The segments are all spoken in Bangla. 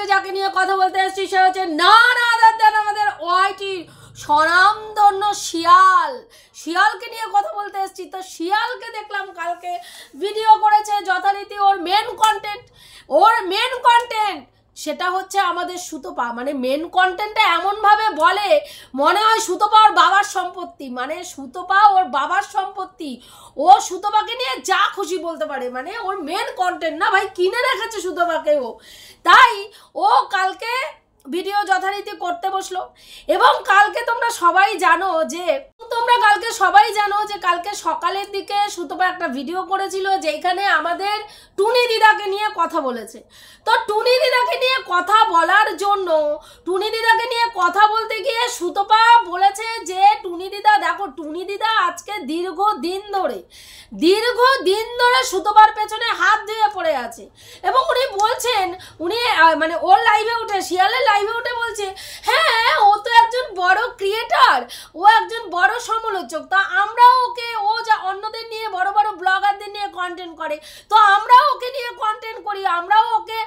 আজকে যাকে নিয়ে কথা বলতে এসেছি সে হচ্ছে না আমাদের ওয়াইটি স্বনামধন্য শিয়ালকে নিয়ে কথা বলতে এসেছি। তো শিয়ালকে দেখলাম কালকে ভিডিও করেছে যথারীতি ওর মেন কন্টেন্ট সেটা হচ্ছে আমাদের সুতপা। মানে মেন কন্টেন্টটা এমনভাবে বলে মনে হয় সুতপা ওর বাবার সম্পত্তি, মানে সুতপা ওর বাবার সম্পত্তি, ও সুতপাকে নিয়ে যা খুশি বলতে পারে। মানে ওর মেন কন্টেন্ট না ভাই, কিনে রেখেছে সুতপাকে ও। তাই ও কালকে ভিডিও যথারীতি করতে বসলো। এবং কালকে তোমরা সবাই জানো যে কালকে সকালের দিকে সুতপা একটা ভিডিও করেছিল যেখানে আমাদের টুনি দিদাকে নিয়ে কথা বলেছে। তো টুনি দিদাকে নিয়ে কথা বলার জন্য টুনি দিদাকে নিয়ে কথা বলতে গিয়ে সুতপা বলেছে যে টুনি দিদা দেখো, টুনি দিদা আজকে দীর্ঘদিন ধরে সুতপার পেছনে হাত দিয়ে পড়ে আছে। এবং উনি বলছেন, উনি মানে ওর লাইভে উঠে, শিয়ালের লাইভে উঠে বলছে হ্যাঁ ও তো একজন বড় ক্রিয়েটার, ও একজন বড় সমালোচক, তা আমরাও ওকে, ও যা অন্যদের নিয়ে বড় বড় ব্লগারদের নিয়ে কন্টেন্ট করে, তো আমরাও ওকে নিয়ে কন্টেন্ট করি, আমরাও ওকে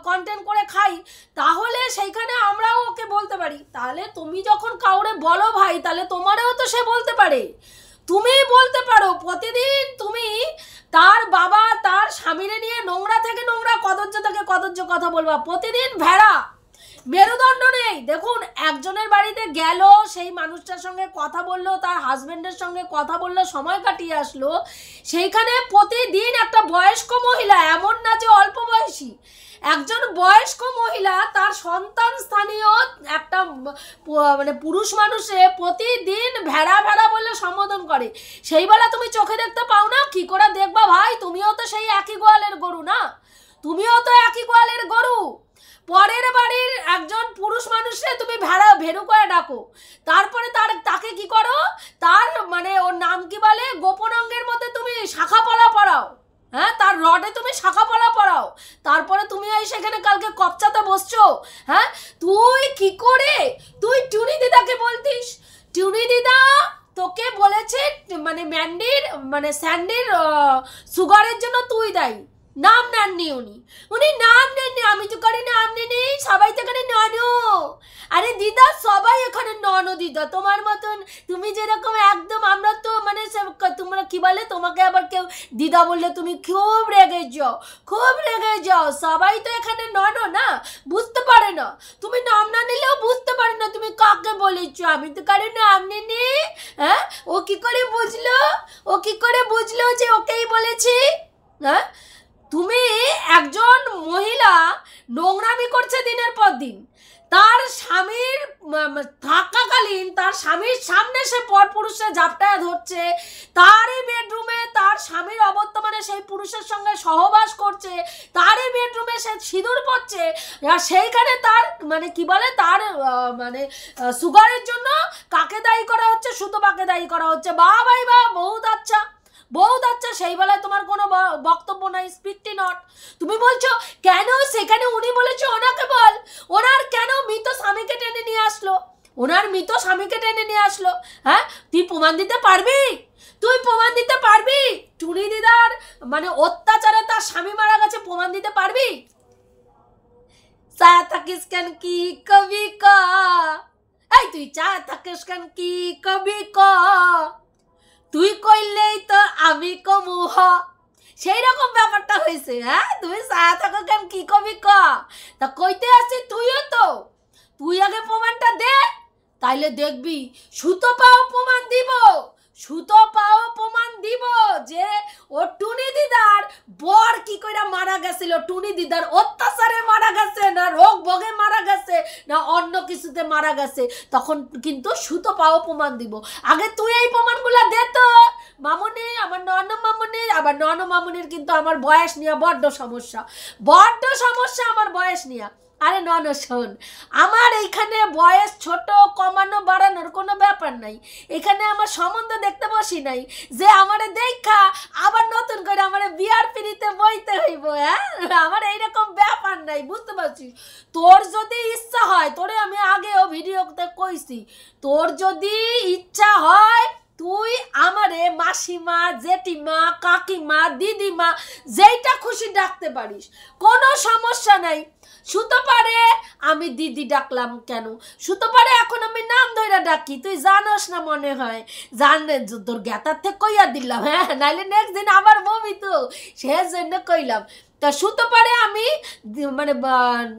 কন্টেন্ট করে খাই, তাহলে সেইখানে আমরাও ওকে বলতে পারি। তাহলে তুমি যখন কাউরে বলো ভাই, তাহলে তোমারও তো সে বলতে পারে, তুমি বলতে পারো। প্রতিদিন তুমি তার বাবা তার স্বামীরে নিয়ে নোংরা থেকে নোংরা, কদর্য থেকে কদর্য কথা বলবা, প্রতিদিন ভেড়া, মেরুদণ্ড নেই। দেখুন, একজনের বাড়িতে গেল, সেই মানুষটার সঙ্গে কথা বললো, তার হাজবেন্ডের সঙ্গে কথা বললো, সময় কাটিয়ে আসলো, সেইখানে প্রতিদিন একটা বয়স্ক মহিলা, এমন না যে অল্প বয়সী, একজন বয়স্ক মহিলা তার সন্তান স্থানীয় একটা মানে পুরুষ মানুষে প্রতিদিন ভেড়া বলে সম্বোধন করে। সেই বেলা তুমি চোখে দেখতে পাও না? কি করে দেখবা ভাই? তুমিও তো সেই একই গোয়ালের গরু না, তুমিও তো একই গোয়ালের গরু। পরের বাড়ির একজন পুরুষ মানুষে তুমি ভেড়ু করে ডাকো, তারপরে তাকে কি করো, তার মানে ওর নাম কি বলে, গোপন অঙ্গের মধ্যে তুমি শাখা পলা পড়াও, হ্যাঁ, তার রডে তুমি শাখা পলা পড়াও, তারপরে তুমি এই সেখানে কালকে কপচাতে বসছো। হ্যাঁ, তুই কি করে তুই টুনি দিদাকে বলতিস? টুনি দিদা তোকে বলেছে মানে স্যান্ডির সুগারের জন্য তুই দায়ী। নাম নেননি উনি নাম নেননি, আমি তো করে নাম নেই, সবাই তো এখানে ননো। আরে দিদা, সবাই এখানে ননো দিদা, তোমার মতন তুমি যেরকম একদম, আমরা তো মানে তোমরা কি বলে, তোমাকে আবার কেউ দিদা বললে তুমি খুব রেগে যাও, সবাই তো এখানে ননো না, বুঝতে পারে না, তুমি নাম না নিলেও বুঝতে পারে না তুমি কাকে বলেছ। আমি তো কারো নাম নিনি। হ্যাঁ, ও কি করে বুঝলো যে ওকেই বলেছি? হ্যাঁ, তুমি একজন মহিলা নোংরামি করছে দিনের পর দিন, তার স্বামীর থাকাকালীন তার স্বামীর সামনে সে পরপুরুষে ঝাপটায় ধরছে, তারই বেডরুমে তার স্বামীর অবর্তমানে সেই পুরুষের সঙ্গে সহবাস করছে, তারই বেডরুমে সে সিঁদুর পড়ছে, আর সেইখানে তার মানে কি বলে, তার মানে সুগারের জন্য কাকে দায়ী করা হচ্ছে? সুতপাকে দায়ী করা হচ্ছে। বাহ ভাই বাহ, বহুত আচ্ছা। সেই বেলায় তোমার কোনো বক্তব্য নাই, স্পিকটি নট। তুমি বলছো কেন সেখানে উনি বলেছে ওনাকে বল, ওনার কেন মৃত স্বামীকে টেনে নিয়ে আসলো? হ্যাঁ, তুই প্রমাণ দিতে পারবি? টুনি দিদার মানে অত্যাচারে তার স্বামী মারা গেছে, প্রমাণ দিতে পারবি? ছায়া থাকিস কেন কি কবি ক, এই তুই ছায়া থাকিস কেন কি কবি ক, তুই কইলেই তো আমি কমু হ, সেই রকম ব্যাপারটা হয়েছে। হ্যাঁ, তুমি ছায়া থাকো কেন কি কবি ক, তা কইতে আসছি তুইও তো, তুই আগে প্রমাণটা দে, তাইলে দেখবি সুতপাও প্রমাণ দিব যে ও টুনি দিদার বর কি কইরা মারা গেছিল, টুনি দিদার অত্যাচারে মারা গেছে, না রোগ ভোগে মারা গেছে, না অন্য কিছুতে মারা গেছে, তখন কিন্তু সুতপাও প্রমাণ দিব। আগে তুই এই প্রমাণগুলা দে তো মামুনি, আমার নন মামুনির কিন্তু আমার বয়স নিয়ে বড্ড সমস্যা আমার বয়স নিয়ে। আরে নন শোন, আমার এইখানে বয়স ছোট কমানো বাড়ানোর কোনো ব্যাপার নাই, এখানে আমার সম্বন্ধ দেখতে বসি নাই যে আমারে দেখা আবার নতুন করে আমারে বিয়ার পিড়িতে বইতে হইব। হ্যাঁ, আমার এইরকম ব্যাপার নাই, বুঝতে পারছিস? তোর যদি ইচ্ছা হয়, তোরে আমি আগেও ভিডিওতে কইছি, তোর যদি ইচ্ছা হয় তুই আমারে মাসিমা, জেঠিমা, কাকিমা, দিদিমা যেইটা খুশি ডাকতে পারিস, কোনো সমস্যা নাই। সুতপারে আমি দিদি ডাকলাম কেন? সুতপারে এখন আমি নাম ধইরা ডাকি, তুই জানোস না মনে হয়। জানে তোর জ্ঞাতার থেকে কইয়া দিলাম, হ্যাঁ, নাইলে নেক্সট দিন আবার বমি তো, সে জন্য কইলাম। তা সুতপারে আমি মানে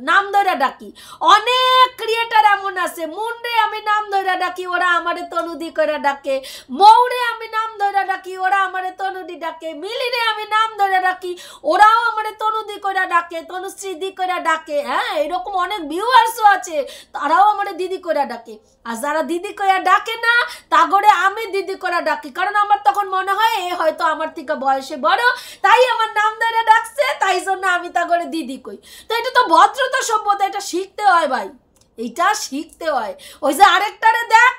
নাম ধইরা ডাকি। অনেক ক্রিয়েটার এমন আছে, মুন্ডে আমি নাম ধইরা ডাকি, ওরা আমারে তনুদি করে ডাকে। মৌরে আমি নাম ধইরা ডাকি, ওরা আমারে তনুদি ডাকে। মিলিরে আমি নাম ধইরা ডাকি, ওরাও আমারে তনুদি করে ডাকে, তনুশ্রী দি করে ডাকে। হ্যাঁ, এরকম অনেক ভিউয়ার্সও আছে, তারাও আমারে দিদি করে ডাকে। আর যারা দিদি করে ডাকে না, তাগরে আমি দিদি করে ডাকি, কারণ আমার তখন মনে হয় এ হয়তো আমার থেকে বয়সে বড়, তাই আমার নাম ধরে ডাকছে, তাই জন্য আমি তাগরে দিদি কই। তো এটা তো ভদ্রতা, সভ্যতা, এটা শিখতে হয় ভাই, এইটা শিখতে হয়। ওই যে আরেকটারে দেখ,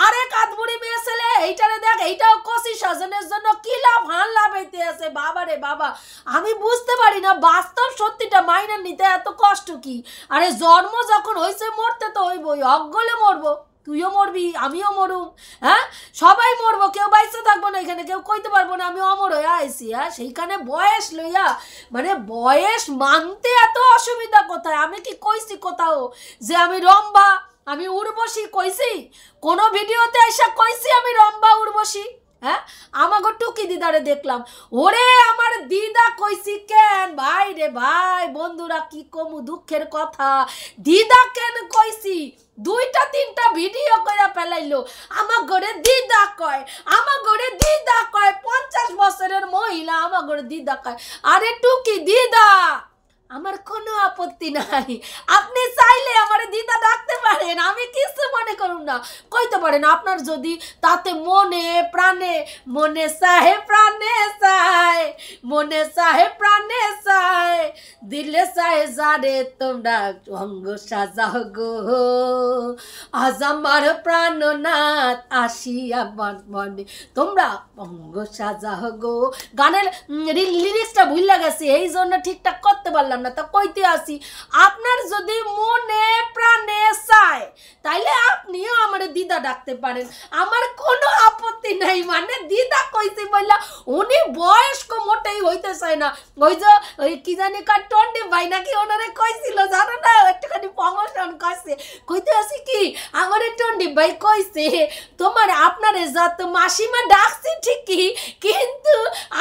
আরেক আধবুড়ি মেয়ে ছেলে, এইটারে দেখ, এইটাও কষি স্বজনের জন্য কি লাভ হান লাভ হইতে আছে। বাবা রে বাবা, আমি বুঝতে পারি না বাস্তব সত্যিটা মাইনা নিতে এত কষ্ট কি। আরে জন্ম যখন হয়েছে মরতে তো হইবই, অজ্ঞলে মরবো, তুইও মরবি, আমিও মরুম, হ্যাঁ, সবাই মরবো, কেউ বাইসে থাকবো না এখানে, কেউ কইতে পারবো না আমি অমর হয়ে আইসি। হ্যাঁ, সেইখানে বয়স লইয়া মানে বয়স মানতে এত অসুবিধা কোথায়? আমি কি কইছি কোথাও যে আমি রম্ভা, আমি উর্বশী কইছি? কোনো ভিডিওতে এসে কইছি আমি রম্ভা উর্বশী? হ্যাঁ, আমাকে টুকি দিদারে দেখলাম, ওরে আমার দিদা কইছি কেন ভাই রে ভাই, বন্ধুরা কি কমু দুঃখের কথা, দিদা কেন কইছি? 2-3টা ভিডিও করে ফেলাইলো, আমার ঘরে দিদা কয়, আমার ঘরে দিদা কয়, 50 বছরের মহিলা আমার ঘরে দিদা কয়। আরে টুকি দিদা, আমার কোনো আপত্তি নাই, আপনি চাইলে আমার দিদা ডাকতে পারেন, আমি কিছু মনে করুন না, কইতে পারেন আপনার যদি তাতে মনে প্রাণে, মনে চাহে প্রাণে চায়, মনে চাহে প্রাণে চায়, দিলে চাহে যারে তোমরা অঙ্গ সাজাও গো, আজ আমার প্রাণনাথ আসিয়া মনে তোমরা অঙ্গ সাজাও গো। গানের লিরিক্সটা ভুলে গেছি, এই জন্য ঠিকঠাক করতে পারলাম না। তা কইতে আসি, আপনার যদি মনে প্রাণে চায় তাইলে আপনিও আমার দিদা ডাকতে পারেন, আমার কোনো আপত্তি নাই। মানে দিদা কইছি বললা উনি বয়স্ক মোটেই হইতে চায় না। ওই যে ওই কি জানি কার টন্ডি ভাই নাকি ওনারে কইছিল, জানো না, একটুখানি প্রমোশন করছে, কইতে আসি কি আমার টন্ডি ভাই কইছে তোমার আপনারে যত মাসিমা ডাকছি ঠিকই, কিন্তু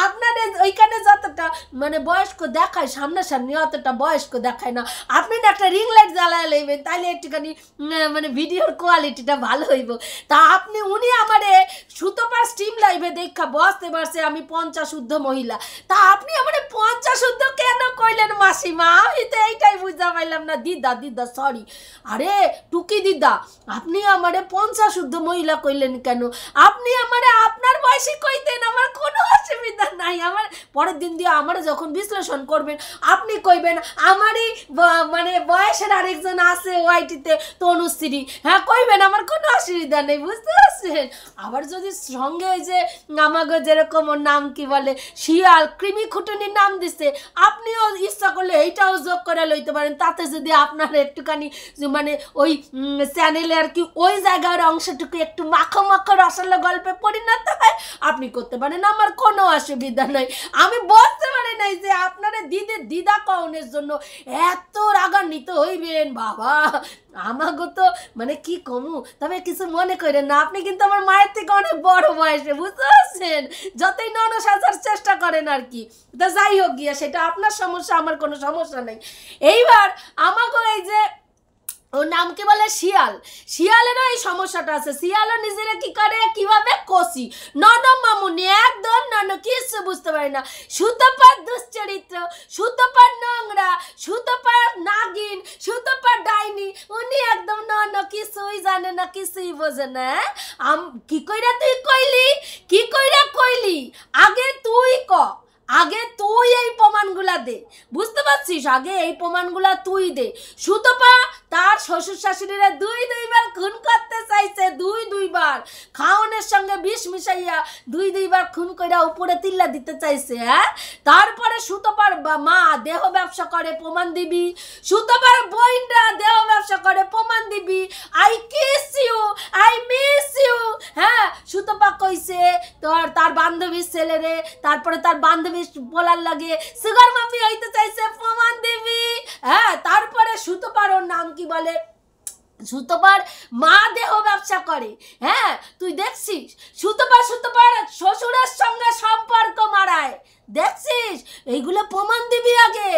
আপনারে ওইখানে যতটা মানে বয়স্ক দেখায় সামনাসামনি অতটা বয়স্ক দেখায় না। আপনি না একটা রিং লাইট জ্বালায় লইবেন, তাইলে একটুখানি মানে ভিডিওর কোয়ালিটিটা ভালো হইব। তা আপনি উনি আমারে সুতপার স্ট্রিম লাইভে দেখা বসতে পারছে আমি 50 ঊর্ধ্ব মহিলা, তা আপনি আমারে 50 ঊর্ধ্ব কেন কইলেন মাসিমা? আমি তো এইটাই বুঝতে পারলাম না। দিদা দিদা সরি, আরে টুকি দিদা, আপনি আমারে 50 ঊর্ধ্ব মহিলা কইলেন কেন? আপনি আমারে আপনার বয়সী কইতেন, আমার কোনো অসুবিধা নাই। আমার পরের দিন দিয়ে আমারে যখন বিশ্লেষণ করবেন আপনি কইবেন আমারই মানে বয়সের আরেকজন আছে ওয়াইটিতে তনুশ্রী, হ্যাঁ কইবেন, আমার কোনো অসুবিধা নেই, বুঝতে পারছেন? আবার যদি সঙ্গে ওই যে আমাকে যেরকম ওর নাম কি বলে শিয়াল কৃমি খুটুনির নাম দিছে, আপনিও ইচ্ছা করলে এইটাও যোগ করে লইতে পারেন। তাতে যদি আপনার একটুখানি মানে ওই চ্যানেলে আর কি ওই জায়গার অংশটুকু একটু মাখো মাখো রসালো গল্পে পরিণত হয়, আপনি করতে পারেন, আমার কোনো অসুবিধা নয়। আমি বলতে পারি নাই যে আপনারা দিদা কওনের জন্য এত রাগান্বিত হইবেন। বাবা আমাকে তো মানে কি কমু, তবে কিছু মনে করেন না, আপনি কিন্তু আমার মায়ের থেকে অনেক বড় বয়সে, বুঝতে পারছেন? যতই নন সাজার চেষ্টা করেন আর কি, তা যাই হোক গিয়া সেটা আপনার সমস্যা, আমার কোনো সমস্যা নেই। এইবার আমাকে এই যে ওর নাম কি বলে শিয়াল, শিয়ালেরও এই সমস্যাটা আছে। শিয়ালও নিজেরা কি করে কিভাবে কষি, নন মামুনি একদম নন, কিছু বুঝতে পারে না। সুতপার দুশ্চরিত্র, সুতপার নোংরা, সুতপার নাগিন, সুতপার ডাইনি, উনি একদম নন, কিছুই জানে না, কিছুই বোঝে না। কি কইরা তুই কইলি, কি কইরা কইলি, আগে তুই ক, আগে তুই এই প্রমাণগুলা দে, বুঝতে পারছিস? আগে এই প্রমাণগুলা তুই দে। সুতপা তার শ্বশুর শাশুড়িরা দুইবার খুন করতে চাইছে, দুইবার খাওয়ানোর সঙ্গে বিষ মিশাইয়া দুইবার খুন কইরা উপরে তিল্লা দিতে চাইছে। হ্যাঁ, তারপরে সুতপার মা দেহ ব্যবসা করে, প্রমাণ দিবি। সুতপার বোনরা দেহ ব্যবসা করে, প্রমাণ দিবি। I kiss you, I miss you. হ্যাঁ, সুতপা কইছে তার বান্ধবীর ছেলেরে, তারপরে তার বান্ধবী বলার লাগে সুগার মাম্মি হইতে চাইছে, প্রমাণ দিবি। হ্যাঁ, তারপরে সুতপার ওর নাম কি বলে, সুতপার মা দেহ ব্যবসা করে। হ্যাঁ, তুই দেখছিস সুতপার শ্বশুরের সঙ্গে সম্পর্ক মারায়, দেখছিস? এইগুলো প্রমাণ দিবি আগে।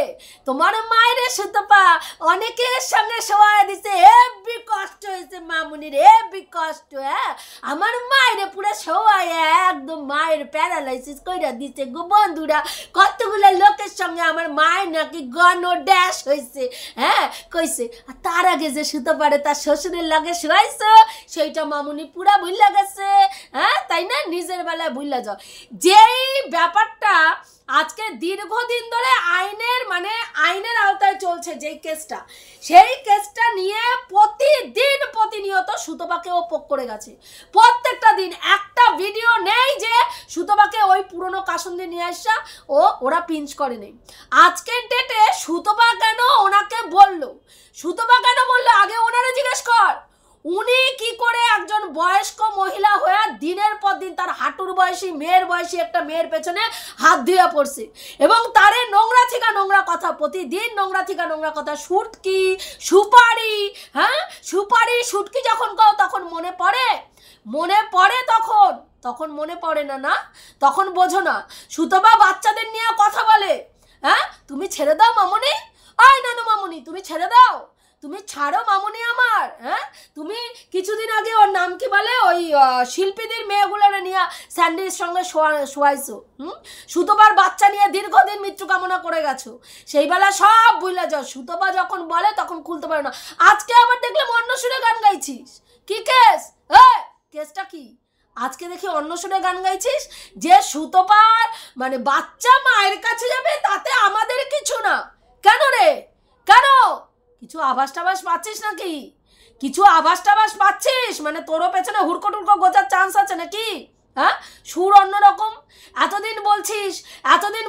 তোমার মায়ের সুতপা অনেকের সঙ্গে শোয়া দিছে, হেবি কষ্ট হয়েছে মামুনির, হেবি কষ্ট। হ্যাঁ, আমার মায়ের পুরো শোয়ায় একদম মায়ের প্যারালাইসিস কইরা দিছে গো বন্ধুরা। কতগুলো লোকের সঙ্গে আমার মায়ের নাকি গণ ড্যাশ হয়েছে। হ্যাঁ, কইছে। আর তার আগে যে সুতপারে তার শ্বশুরের লাগে শোয়াইছো, সেইটা মামুনি পুরা ভুইলা গেছে। হ্যাঁ, তাই না? নিজের বেলায় ভুইলা যাও। যেই ব্যাপারটা আজকে দীর্ঘদিন ধরে আইনের আওতায় চলছে যেই কেসটা, সেই কেসটা নিয়ে প্রতিনিয়ত সুতপাকে ও পোক করে গেছে। প্রত্যেকটা দিন একটা ভিডিও নেই যে সুতপাকে ওই পুরনো কাসুন্দি নিয়ে আসা ওরা পিঞ্চ করে নেই। আজকের ডেটে সুতপা কেন ওনাকে বললো, সুতপা কেন বললো আগে ওনারা জিজ্ঞেস কর। উনি কি করে একজন বয়স্ক মহিলা হয়ে দিনের পর দিন তার হাঁটুর বয়সী একটা মেয়ের পেছনে হাত ধুয়ে পড়ছে, এবং তারে নোংরা থেকে নোংরা কথা, প্রতিদিন নোংরা থেকে নোংরা কথা, সুটকি সুপারি। হ্যাঁ, সুপারি সুটকি যখন কও তখন মনে পড়ে তখন মনে পড়ে না, তখন বোঝো না। সুতপা বাচ্চাদের নিয়ে কথা বলে। হ্যাঁ, তুমি ছেড়ে দাও মামুনি, আয় নানু মামুনি তুমি ছেড়ে দাও, তুমি ছাড়ো মামুনি আমার। হ্যাঁ, তুমি কিছুদিন আগে ওর নাম কি বলে ওই শিল্পীদের মেয়েগুলোর নিয়ে স্যান্ডির সঙ্গে শোয়াইছো। সুতপার বাচ্চা নিয়ে দীর্ঘদিন মৃত্যু কামনা করে গেছো, সেই বেলা সব ভুলে যাও। সুতপা যখন বলে তখন খুলতে পারো না। আজকে আবার দেখলাম অন্য সুরে গান গাইছিস, কি কেস? কেসটা কি? আজকে দেখি অন্য সুরে গান গাইছিস যে সুতপার বাচ্চা মায়ের কাছে যাবে, তাতে আমাদের কিছু না। কেন রে, কেন? কিছু আভাস টাভাস পাচ্ছিস নাকি? কিছু আভাস টাভাস পাচ্ছিস? তোরও পেছনে হুড়কো টুড়কো গোচার চান্স আছে নাকি? হ্যাঁ, সুর অন্যরকম। এতদিন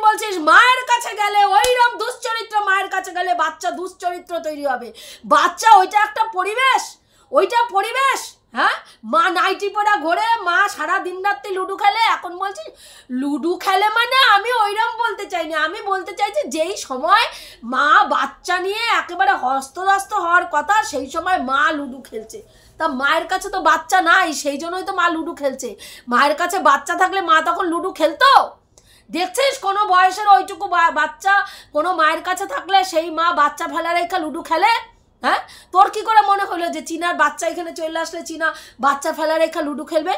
বলছিস মায়ের কাছে গেলে ওইরকম দুশ্চরিত্র, মায়ের কাছে গেলে বাচ্চা দুশ্চরিত্র তৈরি হবে। বাচ্চা ওইটা একটা পরিবেশ। হ্যাঁ, মা নাইটি পরা ঘোরে, মা সারা দিন রাত্রি লুডু খেলে। এখন বলছি লুডু খেলে আমি ওইরকম বলতে চাইনি, আমি বলতে চাইছি যেই সময় মা বাচ্চা নিয়ে একেবারে হস্তদস্ত হওয়ার কথা, সেই সময় মা লুডু খেলছে। তা মায়ের কাছে তো বাচ্চা নাই, সেই জন্যই তো মা লুডু খেলছে। মায়ের কাছে বাচ্চা থাকলে মা তখন লুডু খেলতো? দেখছিস কোনো বয়সের ওইটুকু বাচ্চা কোনো মায়ের কাছে থাকলে সেই মা বাচ্চা ফেলা রেখা লুডু খেলে? হ্যাঁ, তোর কি করে মনে হলো যে চীনার বাচ্চা এখানে চলে আসলে চীনা বাচ্চা ফেলা রেখা লুডু খেলবে?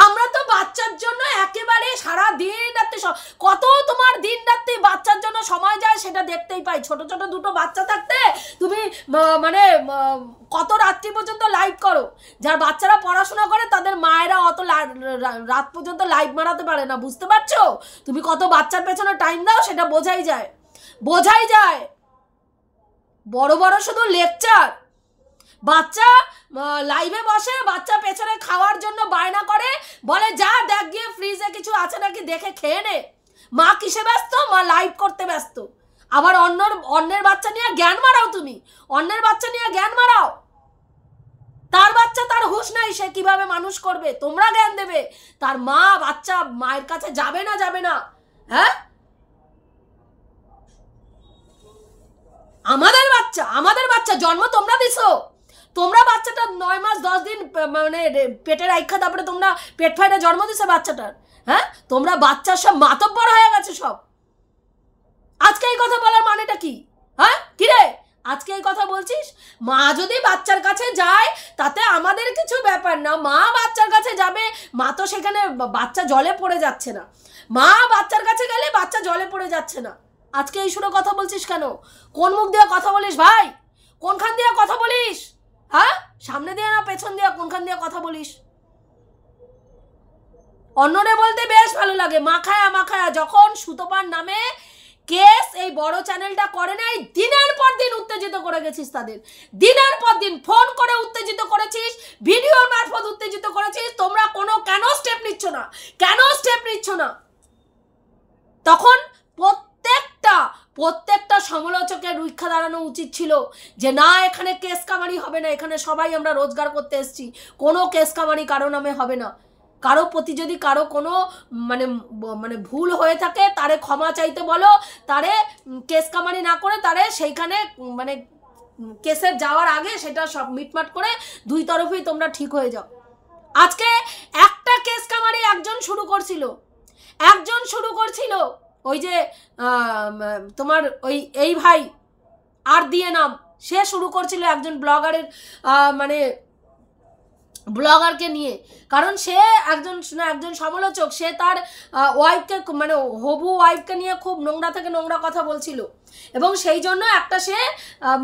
আমরা তো বাচ্চার জন্য একেবারে সারা দিন রাত্রি, কত তোমার দিন রাত্রি বাচ্চার জন্য সময় যায় সেটা দেখতেই পাই। ছোট ছোট দুটো বাচ্চা থাকতে তুমি কত রাত্রি পর্যন্ত লাইভ করো। যার বাচ্চারা পড়াশোনা করে তাদের মায়েরা অত রাত পর্যন্ত লাইভ মারাতে পারে না। বুঝতে পারছো? তুমি কত বাচ্চার পেছনে টাইম দাও সেটা বোঝাই যায়। বড় বড় শুধু লেকচার। বাচ্চা লাইভে বসে, বাচ্চা পেছনে খাওয়ার জন্য বায়না করে, বলে যা দেখ গিয়ে ফ্রিজে কিছু আছে নাকি দেখে খেয়ে নে। মা কিসে ব্যস্ত? মা লাইভ করতে ব্যস্ত। আবার অন্যের বাচ্চা নিয়ে জ্ঞান মারাও। তুমি অন্যের বাচ্চা নিয়ে জ্ঞান মারাও। তার বাচ্চা তার হুঁশ নাই, সে কিভাবে মানুষ করবে তোমরা জ্ঞান দেবে। তার মা বাচ্চা মায়ের কাছে যাবে না। হ্যাঁ, আমাদের বাচ্চা জন্ম তোমরা দিছো। তোমরা বাচ্চাটা 9 মাস 10 দিন পেটের রাইখা, তারপরে তোমরা পেট ফাইটা জন্ম দিছো বাচ্চাটার। হ্যাঁ, তোমরা বাচ্চার সব মাতব্বর হয়ে গেছে সব। আজকে এই কথা বলার মানেটা কি? হ্যাঁ, কি রে আজকে এই কথা বলছিস? মা যদি বাচ্চার কাছে যায় তাতে আমাদের কিছু ব্যাপার না। মা বাচ্চার কাছে যাবে, মা তো সেখানে বাচ্চা জলে পড়ে যাচ্ছে না। মা বাচ্চার কাছে গেলে বাচ্চা জলে পড়ে যাচ্ছে না। আজকে এই সুরে কথা বলছিস কেন? কোন মুখ দিয়ে কথা বলিস ভাই? কোনখান দিয়ে কথা বলিস? হ্যাঁ, সামনে দিয়ে না পেছন দিয়ে, কোনখান দিয়ে কথা বলিস? অন্যরে বলতে বেশ ভালো লাগে, মাখায়া যখন সুতপার নামে কেস এই বড় চ্যানেলটা করে নাই, দিনের পর দিন উত্তেজিত করে গেছিস তাদের, দিনের পর দিন ফোন করে উত্তেজিত করেছিস, ভিডিওর মারফত উত্তেজিত করেছিস। তোমরা কেন স্টেপ নিচ্ছ না, কেন স্টেপ নিচ্ছ না? তখন প্রত্যেকটা সমালোচকের রুখা দাঁড়ানো উচিত ছিল যে না, এখানে কেস কামারি হবে না, এখানে সবাই আমরা রোজগার করতে এসেছি, কোনো কেস কামারি কারো নামে হবে না। কারো প্রতি যদি কারো কোনো মানে ভুল হয়ে থাকে তারে ক্ষমা চাইতে বলো, তারে কেস কামারি না করে তারে সেইখানে মানে কেসের যাওয়ার আগে সেটা সব মিটমাট করে দুই তরফেই তোমরা ঠিক হয়ে যাও। আজকে একটা কেস কামারি একজন শুরু করছিল, ওই যে তোমার এই ভাই আর দিয়ে নাম, সে শুরু করছিল একজন ব্লগারের মানে ব্লগারকে নিয়ে, কারণ সে একজন সমালোচক, সে তার ওয়াইফকে মানে হবু ওয়াইফকে নিয়ে খুব নোংরা থেকে নোংরা কথা বলছিল এবং সেই জন্য একটা সে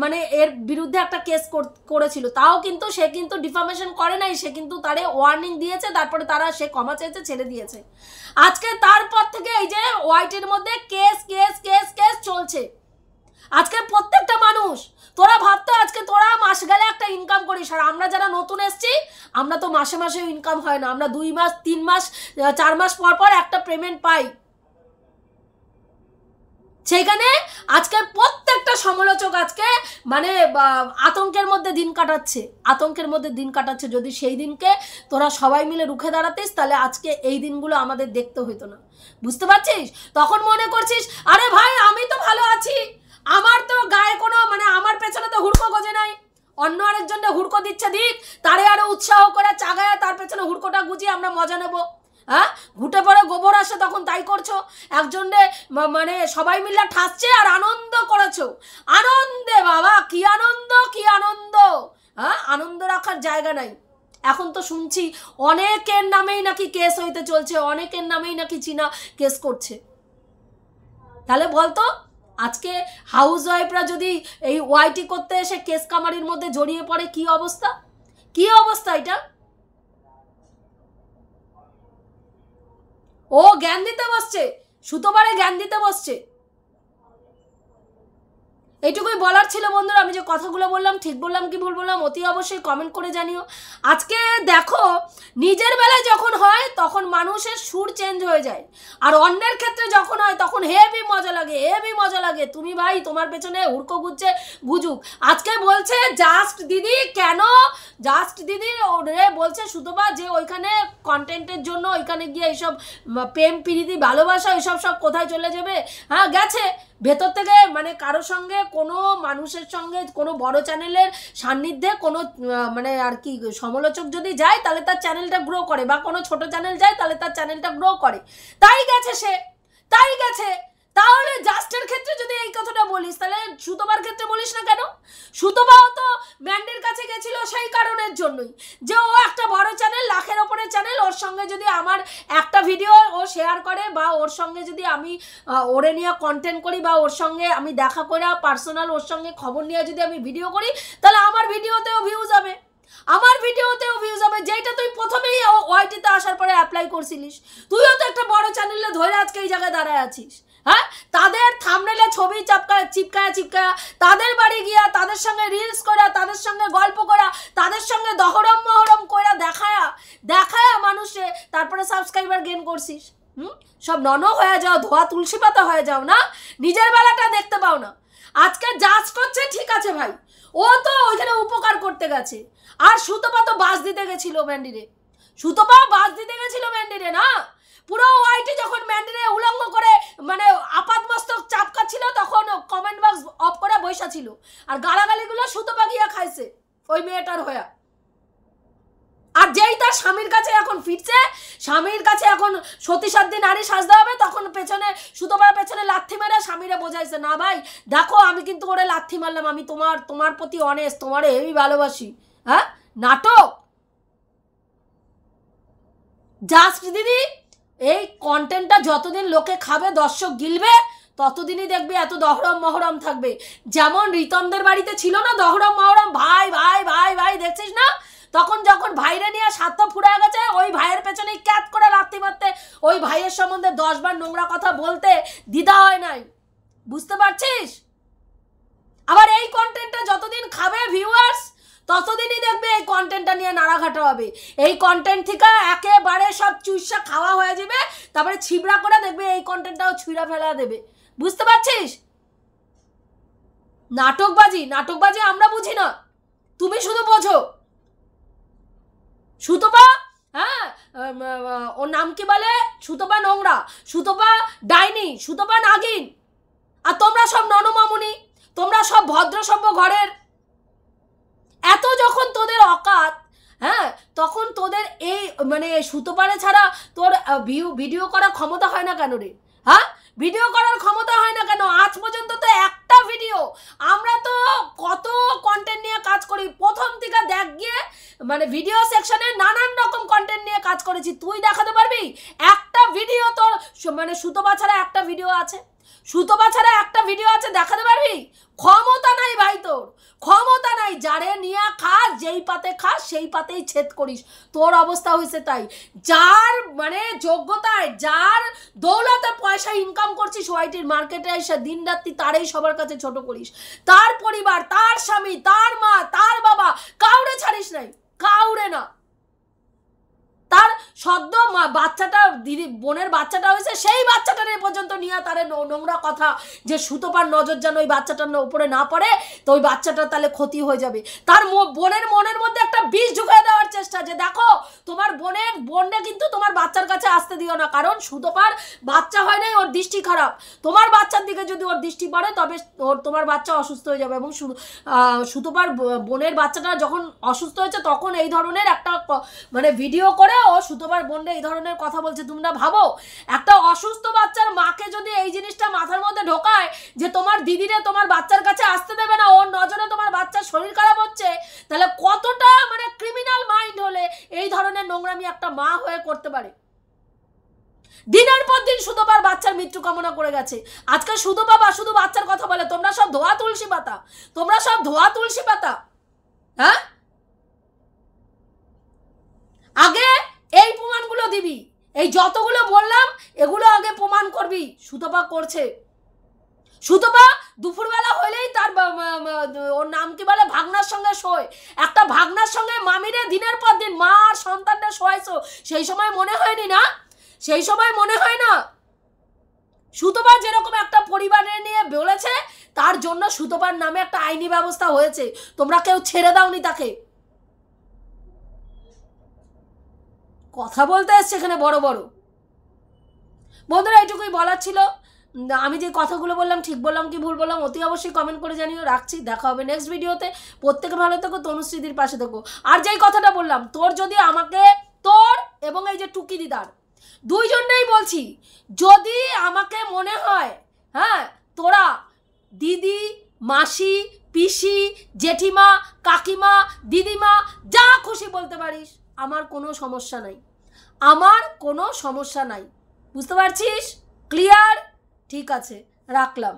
মানে এর বিরুদ্ধে একটা কেস করেছিল। তাও কিন্তু সে কিন্তু ডিফামেশন করে নাই, সে কিন্তু তারে ওয়ার্নিং দিয়েছে, তারপরে সে ক্ষমা চেয়েছে, ছেড়ে দিয়েছে। আজকে তারপর থেকে এই যে ওয়াইটির মধ্যে কেস কেস কেস কেস চলছে। আজকে প্রত্যেকটা মানুষ, তোরা ভাবতো আজকে তোরা মাস গেলে একটা ইনকাম করিস, আর আমরা যারা নতুন এসছি আমরা তো মাসে মাসে ইনকাম হয় না, আমরা 2 মাস 3 মাস 4 মাস পর পর একটা পেমেন্ট পাই। সেইখানে আজকে প্রত্যেকটা সমালোচক আজকে মানে আতঙ্কের মধ্যে দিন কাটাচ্ছে। যদি সেই দিনকে তোরা সবাই মিলে রুখে দাঁড়াতিস তাহলে আজকে এই দিনগুলো আমাদের দেখতে হইতো না, বুঝতে পারছিস? তখন মনে করছিস আরে ভাই আমি তো ভালো আছি, আমার তো গায়ে কোনো মানে আমার পেছনে তো হুড়কো গজে নাই, অন্য আরেকজনটা হুড়কো দিচ্ছে, দিক তারে আরো উৎসাহ করে চাগায় তার পেছনে হুড়কোটা গুজিয়ে আমরা মজা নেব। হ্যাঁ, ঘুটে পড়ে গোবর আসে তখন তাই করছো, একজনে মানে সবাই মিলে ঠাসছে আর আনন্দ করেছো। আনন্দে বাবা, কি আনন্দ, হ্যাঁ, আনন্দ রাখার জায়গা নাই। এখন তো শুনছি অনেকের নামেই নাকি কেস হইতে চলছে, অনেকের নামেই নাকি চীনা কেস করছে। তাহলে বলতো আজকে হাউস ওয়াইফরা যদি এই ওয়াইটি করতে এসে কেস কামারির মধ্যে জড়িয়ে পড়ে কি অবস্থা এটা? ও জ্ঞান দিতে বসছে, সুতোবারে জ্ঞান দিতে বসছে। এইটুকুই বলার ছিল বন্ধুরা। আমি যে কথাগুলো বললাম ঠিক বললাম কি ভুল বললাম অতি অবশ্যই কমেন্ট করে জানিও। আজকে দেখো নিজের বেলায় যখন হয় তখন মানুষের সুর চেঞ্জ হয়ে যায়, আর অন্যের ক্ষেত্রে যখন হয় তখন হেভি মজা লাগে। তুমি ভাই তোমার পেছনে হুড়কো গুজুক। আজকে বলছে জাস্ট দিদি রে বলছে সুতোবা যে ওইখানে কন্টেন্টের জন্য ওইখানে গিয়ে এইসব প্রেম প্রীতি ভালোবাসা এইসব সব কোথায় চলে যাবে। হ্যাঁ গেছে, ভেতর থেকে মানে কারোর সঙ্গে কোনো মানুষের সঙ্গে কোনো বড় চ্যানেলের সান্নিধ্যে কোনো মানে আর কি সমালোচক যদি যায় তাহলে তার চ্যানেলটা গ্রো করে, বা কোনো ছোট চ্যানেল যায় তাহলে তার চ্যানেলটা গ্রো করে। তাই গেছে। তাহলে জাস্টের ক্ষেত্রে যদি এই কথাটা বলিস তাহলে সুতোবার ক্ষেত্রে বলিস না কেন? সুতোবাও তো ম্যান্ডির কাছে গেছিল সেই কারণের জন্যই যে ও একটা বড় চ্যানেল, লাখের ওপরে চ্যানেল, ওর সঙ্গে যদি আমার একটা ভিডিও ও শেয়ার করে বা ওর সঙ্গে যদি আমি ওরে নিয়ে কন্টেন্ট করি বা ওর সঙ্গে আমি দেখা করে পার্সোনাল ওর সঙ্গে খবর নিয়ে যদি আমি ভিডিও করি তাহলে আমার ভিডিওতেও ভিউজ হবে, যেটা তুই প্রথমেই ওয়াইটিতে আসার পরে অ্যাপ্লাই করছিলিস। তুইও তো একটা বড় চ্যানেলে ধরে আজকে এই জায়গায় দাঁড়ায় আছিস। হ্যাঁ, তাদের থাম্বনেলে ছবি চিপকায়া তাদের বাড়ি গিয়া তাদের সঙ্গে রিলস করা, তাদের সঙ্গে গল্প করা, তাদের সঙ্গে দহরম মহরম করা দেখায়া মানুষে তারপরে সাবস্ক্রাইবার গেইন করছিস। সব নন হয়ে যাও, ধোয়া তুলসী পাতা হয়ে যাও না, নিজের বেলাটা দেখতে পাও না। আজকে জাজ করছে ঠিক আছে ভাই, ও তো ওইখানে উপকার করতে গেছে, আর সুতপা তো বাস দিতে গেছিল ম্যান্ডিরে, না পুরো ওয়াইটি যখন ম্যান্ডিরে উলঙ্গ করে মানে আপাতমস্তক চাপকাচ্ছিল তখন কমেন্ট বক্স অফ করে বসা ছিল, আর গালাগালিগুলো সুতপা গিয়া খাইছে ওই মেয়েটার হয়ে। আর যেই তার স্বামীর কাছে এখন ফিরছে, স্বামীর কাছে এখন সতী সাধ্যী নারী সাজতে হবে, তখন পেছনে সুতোবার পেছনে লাথি মেরে স্বামীরা বোঝাইছে না ভাই দেখো আমি কিন্তু ওরে লাথি মারলাম, আমি তোমার প্রতি অনেস্ট, তোমারে হেভি ভালোবাসি। হ্যাঁ, নাটক। জাস্ট দিদি এই কন্টেন্টটা যতদিন লোকে খাবে, দর্শক গিলবে, ততদিনই দেখবে এত দহরম মহরম থাকবে। যেমন রিতমদের বাড়িতে ছিল না দহরম মহরম, ভাই দেখছিস না, তখন যখন ভাইরে নিয়ে স্বার্থ ফুরায় গেছে ওই ভাইয়ের পেছনে ক্যাট করে লাথি মারতে, ওই ভাইয়ের সম্বন্ধে 10 বার নোংরা কথা বলতে দ্বিধা হয় নাই। বুঝতে পারছিস? আবার এই কন্টেন্টটা যতদিন খাবে ভিউয়ার্স ততদিনই দেখবে এই কন্টেন্টটা নিয়ে নাড়াঘাটা হবে। এই কন্টেন্ট থেকে একেবারে সব চুইসা খাওয়া হয়ে যাবে, তারপরে ছিবড়া করে দেখবে এই কন্টেন্টটাও ছুঁড়া ফেলা দেবে। বুঝতে পারছিস? নাটকবাজি আমরা বুঝি না, তুমি শুধু বোঝো। সুতপা, হ্যাঁ ওর নাম কি বলে, সুতপা নোংরা, সুতপা ডাইনি, সুতপা নাগিন, আর তোমরা সব ননমামুনি, তোমরা সব ভদ্রসভ্য ঘরের। এত যখন তোদের অকাত, হ্যাঁ তখন তোদের এই মানে সুতপারে ছাড়া তোর ভিডিও করার ক্ষমতা হয় না কেন রে? হ্যাঁ ভিডিও করার ক্ষমতা হয় না কেন? আজ পর্যন্ত তো একটা ভিডিও, আমরা তো কত কন্টেন্ট নিয়ে কাজ করি, প্রথম থেকে দেখ গিয়ে মানে ভিডিও সেকশনে নানান রকম কন্টেন্ট নিয়ে কাজ করেছি। তুই দেখাতে পারবি একটা ভিডিও তোর মানে সুতপা ছাড়া একটা ভিডিও আছে? সুতপা ছাড়া একটা ভিডিও আছে দেখাতে পারবি? ক্ষমতা নাই ভাই, তোর ক্ষমতা নাই। যারে নিয়ে খাস, যেই পাতে খাস সেই পাতেই ছেদ করিস, তোর অবস্থা হয়েছে তাই। যার মানে যোগ্যতায়, যার দৌলতে পয়সা ইনকাম করছিস ওয়াইটির মার্কেটে এসে দিন রাত্রি তারই সবার কাছে ছোট করিস। তার পরিবার, তার স্বামী, তার মা, তার বাবা, কাউরে ছাড়িস নাই, কাউরে না। তার সদ্য বাচ্চাটা, দিদি বোনের বাচ্চাটা হয়েছে, সেই বাচ্চাটার এ পর্যন্ত নিয়ে তার নোংরা কথা, যে সুতপার নজর যেন ওই বাচ্চাটার উপরে না পড়ে, তো ওই বাচ্চাটার তাহলে ক্ষতি হয়ে যাবে। তার বোনের মনের মধ্যে একটা বিষ ঢুকিয়ে দেওয়ার চেষ্টা, যে দেখো তোমার বোনকে কিন্তু তোমার বাচ্চার কাছে আসতে দিও না, কারণ সুতপার বাচ্চা হয় নাই, ওর দৃষ্টি খারাপ। তোমার বাচ্চার দিকে যদি ওর দৃষ্টি পড়ে তবে তোমার বাচ্চা অসুস্থ হয়ে যাবে। এবং সুতপার বোনের বাচ্চাটা যখন অসুস্থ হয়েছে তখন এই ধরনের একটা মানে ভিডিও করে ও সুতপার বোনটা এই ধরনের কথা বলছে। তোমরা ভাবো একটা অসুস্থ বাচ্চার মাকে যদি এই জিনিসটা মাথার মধ্যে ঢোকায় যে তোমার দিদিরে তোমার বাচ্চার কাছে আসতে দেবে না, ওর নজরে তোমার বাচ্চার শরীর খারাপ হচ্ছে, তাহলে কতটা মানে ক্রিমিনাল মাইন্ড হলে এই ধরনের নোংরামি একটা মা হয়ে করতে পারে? দিনের পর দিন সুতপার বাচ্চার মৃত্যু কামনা করে গেছে। আজকে সুতপা বা শুধু বাচ্চার কথা বলে, তোমরা সব ধোয়া তুলসী পাতা, তোমরা সব ধোয়া তুলসী পাতা। হ্যাঁ আগে এই প্রমাণগুলো দিবি, এই যতগুলো বললাম এগুলো আগে প্রমাণ করবি। সুতপা করছে, সুতপা দুপুরবেলা হলেই তার ওর নাম কি বলে ভাগনার সঙ্গে শোয়। একটা ভাগনার সঙ্গে মামিরে দিনের পর দিন মা আর সন্তানটা শোয়াইছো, সেই সময় মনে হয়নি না? সেই সময় মনে হয় না? সুতপা যেরকম একটা পরিবারে নিয়ে বলেছে, তার জন্য সুতপার নামে একটা আইনি ব্যবস্থা হয়েছে, তোমরা কেউ ছেড়ে দাওনি তাকে। কথা বলতে এসছে এখানে বড় বড়। বন্ধুরা এইটুকুই বলার ছিল। আমি যে কথাগুলো বললাম ঠিক বললাম কি ভুল বললাম অতি অবশ্যই কমেন্ট করে জানিও। রাখছি, দেখা হবে নেক্সট ভিডিওতে। প্রত্যেকে ভালো থেকো, তনুশ্রীদির পাশে থেকো। আর যেই কথাটা বললাম, তোর যদি আমাকে, তোর এবং এই যে টুকি দিদার দুইজনেই বলছি, যদি আমাকে মনে হয় হ্যাঁ তোরা দিদি, মাসি, পিসি, জেঠিমা, কাকিমা, দিদিমা যা খুশি বলতে পারিস, আমার কোনো সমস্যা নাই, আমার কোনো সমস্যা নাই। বুঝতে পারছিস? ক্লিয়ার? ঠিক আছে, রাখলাম।